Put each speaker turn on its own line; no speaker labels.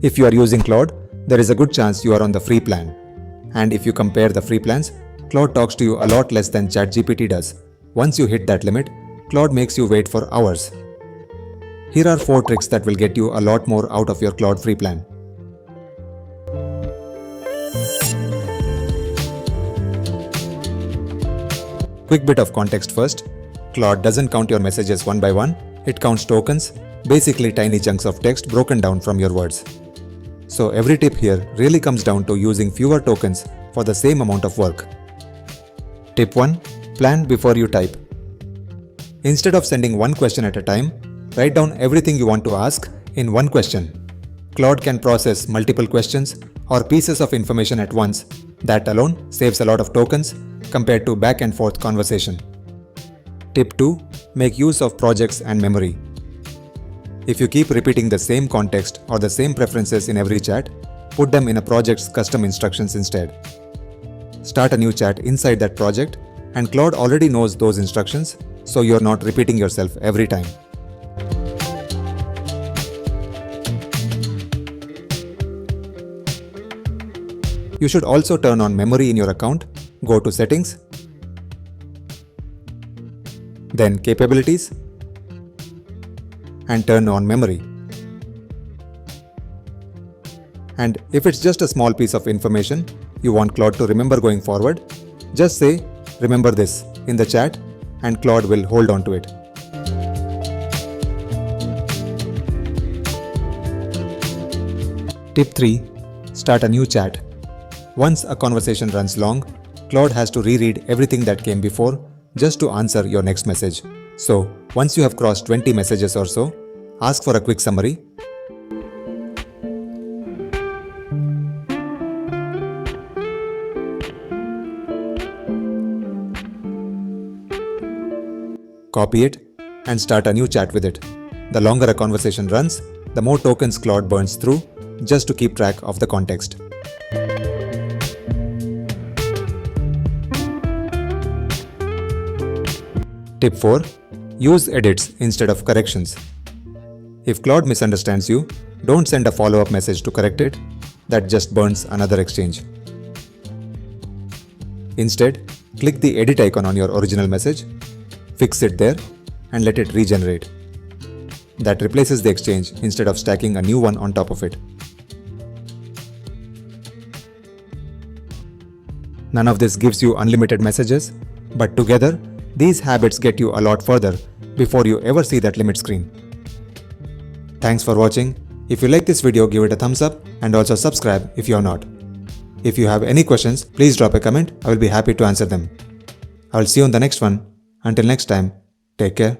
If you are using Claude, there is a good chance you are on the free plan. And if you compare the free plans, Claude talks to you a lot less than ChatGPT does. Once you hit that limit, Claude makes you wait for hours. Here are 4 tricks that will get you a lot more out of your Claude free plan. Quick bit of context first. Claude doesn't count your messages one by one, it counts tokens, basically tiny chunks of text broken down from your words. So every tip here really comes down to using fewer tokens for the same amount of work. Tip 1. Plan before you type. Instead of sending one question at a time, write down everything you want to ask in one question. Claude can process multiple questions or pieces of information at once. That alone saves a lot of tokens compared to back and forth conversation. Tip 2. Make use of projects and memory. If you keep repeating the same context or the same preferences in every chat, put them in a project's custom instructions instead. Start a new chat inside that project, and Claude already knows those instructions, so you're not repeating yourself every time. You should also turn on memory in your account, go to Settings, then Capabilities, and turn on memory. And if it's just a small piece of information you want Claude to remember going forward, just say "remember this" in the chat and Claude will hold on to it. Tip 3. Start a new chat. Once a conversation runs long, Claude has to reread everything that came before just to answer your next message. So, once you have crossed 20 messages or so, ask for a quick summary. Copy it and start a new chat with it. The longer a conversation runs, the more tokens Claude burns through just to keep track of the context. Tip 4. Use edits instead of corrections. If Claude misunderstands you, don't send a follow-up message to correct it. That just burns another exchange. Instead, click the edit icon on your original message, fix it there, and let it regenerate. That replaces the exchange instead of stacking a new one on top of it. None of this gives you unlimited messages, but together, these habits get you a lot further before you ever see that limit screen. Thanks for watching. If you like this video, give it a thumbs up and also subscribe if you are not. If you have any questions, please drop a comment. I will be happy to answer them. I will see you on the next one. Until next time, take care.